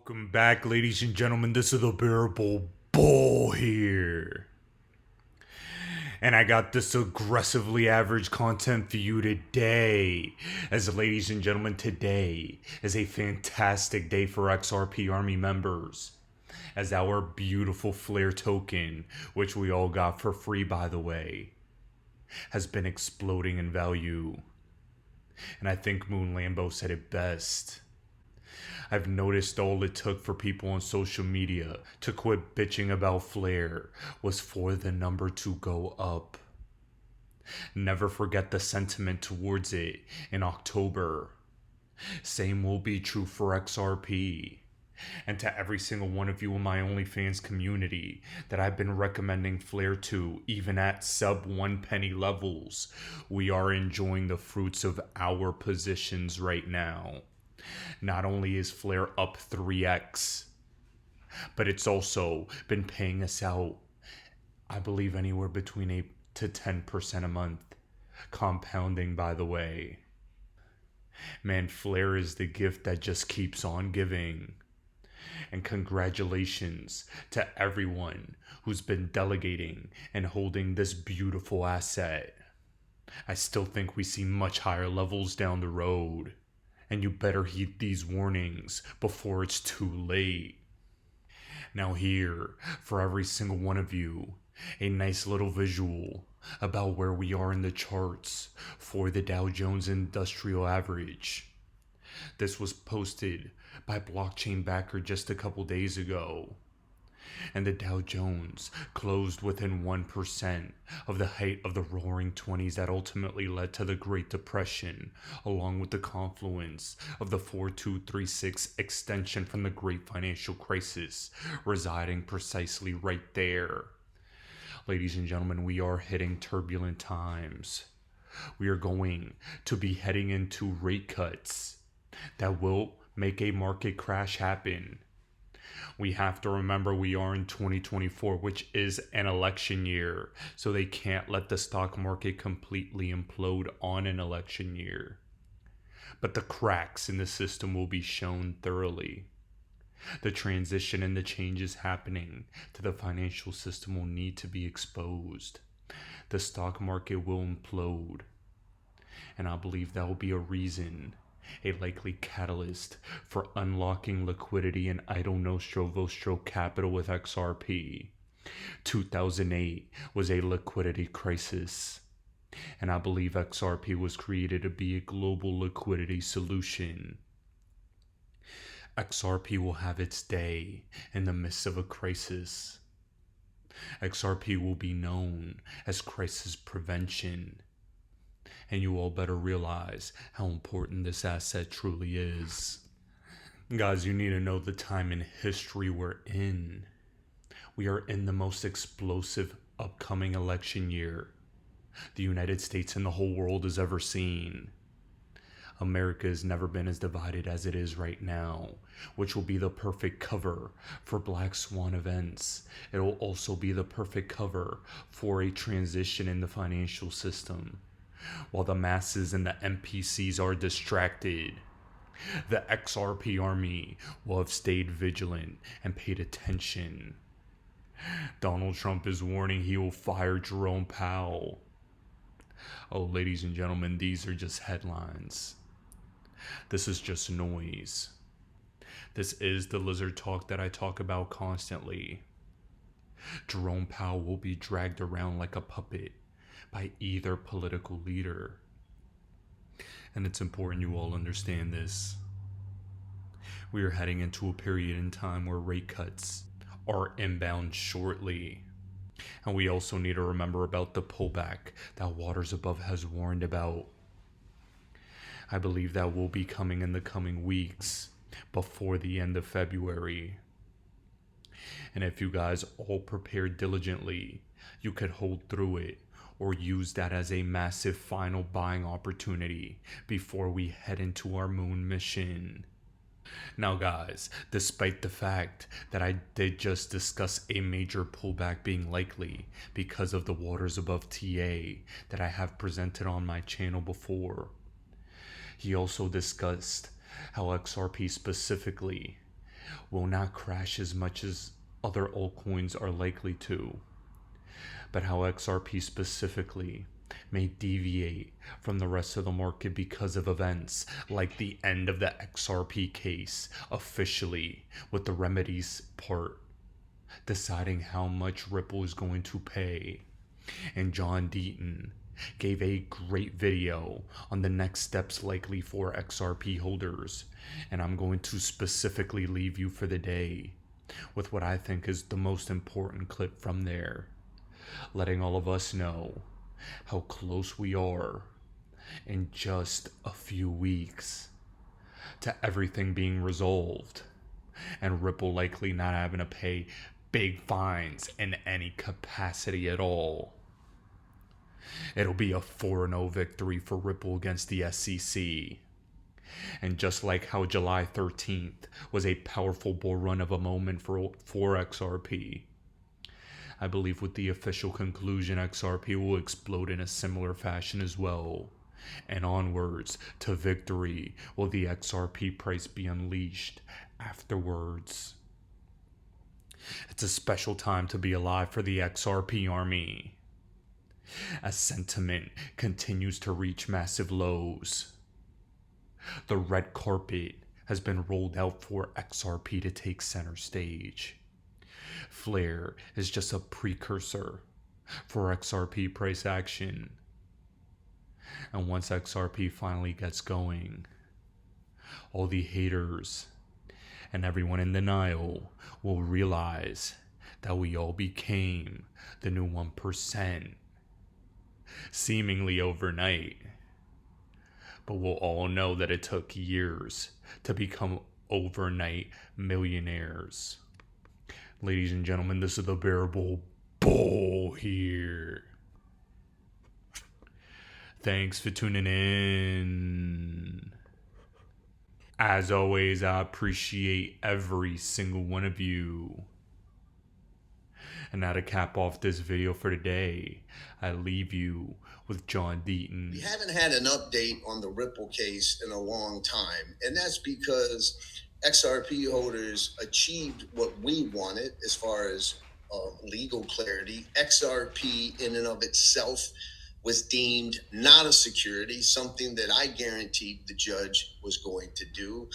Welcome back, ladies and gentlemen. This is the Bearable Bull here. And I got this aggressively average content for you today. As ladies and gentlemen, today is a fantastic day for XRP Army members. As our beautiful Flare token, which we all got for free by the way, has been exploding in value. And I think Moon Lambo said it best. I've noticed all it took for people on social media to quit bitching about Flare was for the number to go up. Never forget the sentiment towards it in October. Same will be true for XRP. And to every single one of you in my OnlyFans community that I've been recommending Flare to, even at sub 1 penny levels, we are enjoying the fruits of our positions right now. Not only is Flare up 3x, but it's also been paying us out, I believe, anywhere between 8 to 10% a month. Compounding, by the way. Man, Flare is the gift that just keeps on giving. And congratulations to everyone who's been delegating and holding this beautiful asset. I still think we see much higher levels down the road. And you better heed these warnings before it's too late. Now here, for every single one of you, a nice little visual about where we are in the charts for the Dow Jones Industrial Average. This was posted by Blockchain Backer just a couple days ago. And the Dow Jones closed within 1% of the height of the roaring 20s that ultimately led to the Great Depression, along with the confluence of the 4236 extension from the Great Financial Crisis, residing precisely right there. Ladies and gentlemen, we are hitting turbulent times. We are going to be heading into rate cuts that will make a market crash happen. We have to remember we are in 2024, which is an election year, so they can't let the stock market completely implode on an election year. But the cracks in the system will be shown thoroughly. The transition and the changes happening to the financial system will need to be exposed. The stock market will implode. And I believe that will be a reason, a likely catalyst for unlocking liquidity in idle nostro vostro capital with XRP. 2008 was a liquidity crisis, and I believe XRP was created to be a global liquidity solution. XRP will have its day in the midst of a crisis. XRP will be known as crisis prevention. And you all better realize how important this asset truly is. Guys, you need to know the time in history we're in. We are in the most explosive upcoming election year the United States and the whole world has ever seen. America has never been as divided as it is right now, which will be the perfect cover for Black Swan events. It will also be the perfect cover for a transition in the financial system. While the masses and the NPCs are distracted, the XRP army will have stayed vigilant and paid attention. Donald Trump is warning he will fire Jerome Powell. Oh, ladies and gentlemen, these are just headlines. This is just noise. This is the lizard talk that I talk about constantly. Jerome Powell will be dragged around like a puppet by either political leader. And it's important you all understand this. We are heading into a period in time where rate cuts are inbound shortly. And we also need to remember about the pullback that Waters Above has warned about. I believe that will be coming in the coming weeks before the end of February. And if you guys all prepare diligently, you could hold through it, or use that as a massive final buying opportunity before we head into our moon mission. Now guys, despite the fact that I did just discuss a major pullback being likely because of the Waters Above TA that I have presented on my channel before, he also discussed how XRP specifically will not crash as much as other altcoins are likely to, but how XRP specifically may deviate from the rest of the market because of events like the end of the XRP case officially, with the remedies part deciding how much Ripple is going to pay. And John Deaton gave a great video on the next steps likely for XRP holders, and I'm going to specifically leave you for the day with what I think is the most important clip from there, letting all of us know how close we are in just a few weeks to everything being resolved and Ripple likely not having to pay big fines in any capacity at all. It'll be a 4-0 victory for Ripple against the SEC. And just like how July 13th was a powerful bull run of a moment for XRP, I believe with the official conclusion, XRP will explode in a similar fashion as well. And onwards to victory will the XRP price be unleashed afterwards. It's a special time to be alive for the XRP army, as sentiment continues to reach massive lows. The red carpet has been rolled out for XRP to take center stage. Flare is just a precursor for XRP price action. And once XRP finally gets going, all the haters and everyone in denial will realize that we all became the new 1%, seemingly overnight. But we'll all know that it took years to become overnight millionaires. Ladies and gentlemen, this is the Bearable Bull here. Thanks for tuning in. As always, I appreciate every single one of you. And now to cap off this video for today, I leave you with John Deaton. We haven't had an update on the Ripple case in a long time, and that's because XRP holders achieved what we wanted as far as legal clarity. XRP in and of itself was deemed not a security, something that I guaranteed the judge was going to do.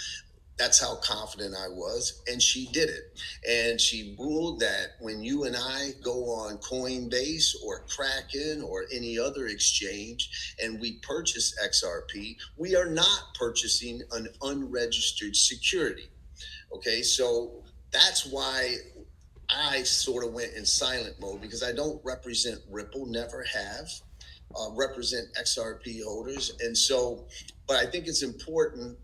That's how confident I was, and she did it. And she ruled that when you and I go on Coinbase or Kraken or any other exchange and we purchase XRP, we are not purchasing an unregistered security. Okay, so that's why I sort of went in silent mode, because I don't represent Ripple, never have. Represent XRP holders. And so, but I think it's important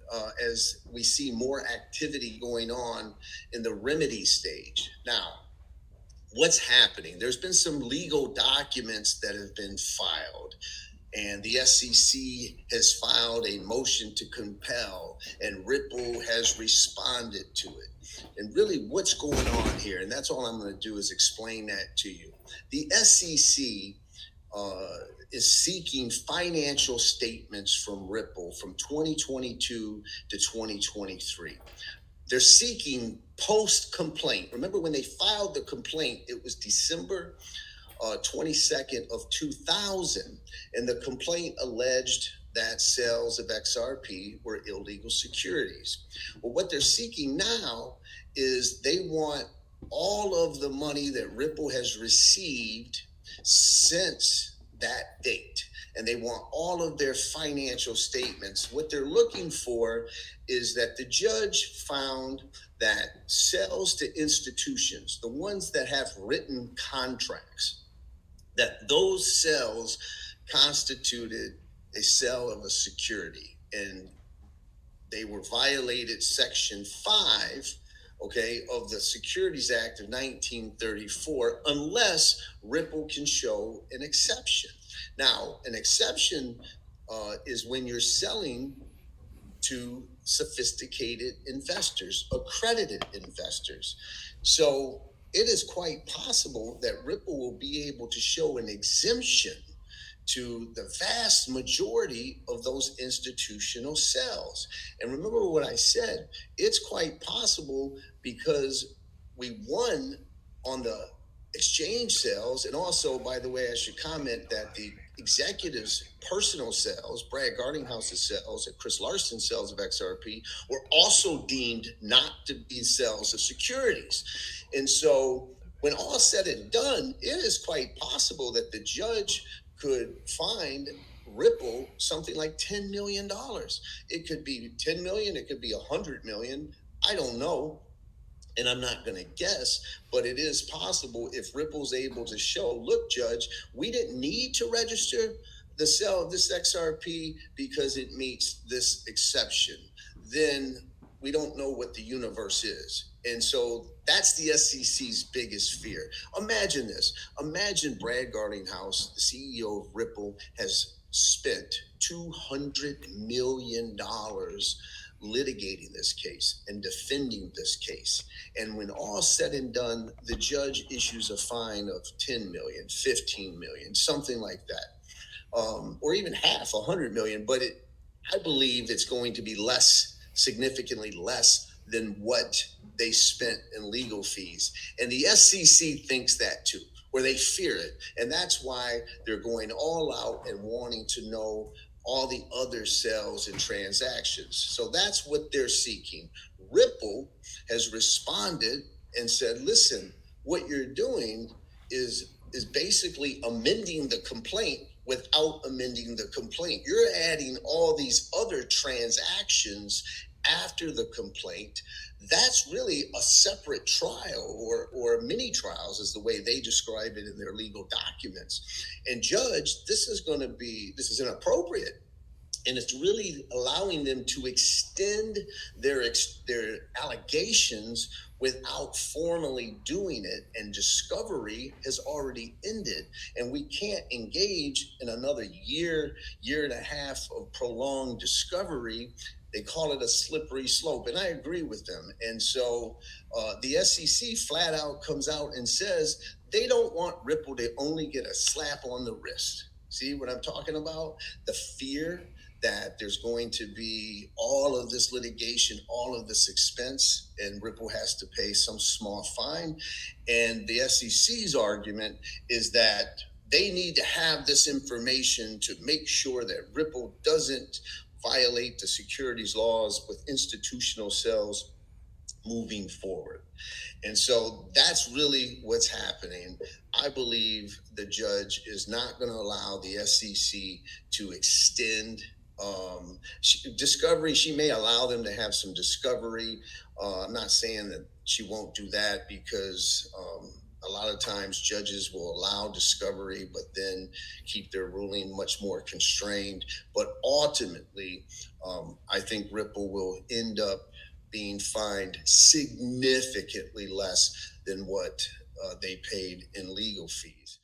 as we see more activity going on in the remedy stage. Now, what's happening? There's been some legal documents that have been filed, and the SEC has filed a motion to compel, and Ripple has responded to it. And really what's going on here, and that's all I'm going to do is explain that to you. The SEC is seeking financial statements from Ripple from 2022 to 2023. They're seeking post-complaint. Remember when they filed the complaint, it was December 22nd of 2000, and the complaint alleged that sales of XRP were illegal securities. Well, what they're seeking now is they want all of the money that Ripple has received since that date, and they want all of their financial statements. What they're looking for is that the judge found that sales to institutions, the ones that have written contracts, that those sales constituted a sale of a security, and they were violated Section 5 of the Securities Act of 1934, unless Ripple can show an exception. Now, an exception is when you're selling to sophisticated investors, accredited investors. So it is quite possible that Ripple will be able to show an exemption to the vast majority of those institutional cells. And remember what I said, it's quite possible because we won on the exchange cells. And also, by the way, I should comment that the executives' personal cells, Brad Garninghouse's cells, and Chris Larson's cells of XRP, were also deemed not to be cells of securities. And so, when all said and done, it is quite possible that the judge could find Ripple something like $10 million. It could be 10 million, it could be 100 million. I don't know. And I'm not going to guess, but it is possible if Ripple's able to show, look, Judge, we didn't need to register the sale of this XRP because it meets this exception. Then we don't know what the universe is. And so that's the SEC's biggest fear. Imagine this. Imagine Brad Garlinghouse, the CEO of Ripple, has spent $200 million litigating this case and defending this case. And when all said and done, the judge issues a fine of 10 million, 15 million, something like that, or even half, 100 million. But I believe it's going to be less, significantly less than what they spent in legal fees. And the SEC thinks that too, or they fear it. And that's why they're going all out and wanting to know all the other sales and transactions. So that's what they're seeking. Ripple has responded and said, listen, what you're doing is basically amending the complaint without amending the complaint. You're adding all these other transactions after the complaint. That's really a separate trial or mini trials is the way they describe it in their legal documents. And Judge, this is inappropriate. And it's really allowing them to extend their allegations without formally doing it. And discovery has already ended. And we can't engage in another year and a half of prolonged discovery. They call it a slippery slope. And I agree with them. And so the SEC flat out comes out and says they don't want Ripple to only get a slap on the wrist. See what I'm talking about? The fear that there's going to be all of this litigation, all of this expense, and Ripple has to pay some small fine. And the SEC's argument is that they need to have this information to make sure that Ripple doesn't violate the securities laws with institutional sales moving forward. And so that's really what's happening. I believe the judge is not going to allow the SEC to extend discovery. She may allow them to have some discovery. I'm not saying that she won't do that because a lot of times judges will allow discovery, but then keep their ruling much more constrained. But ultimately, I think Ripple will end up being fined significantly less than what they paid in legal fees.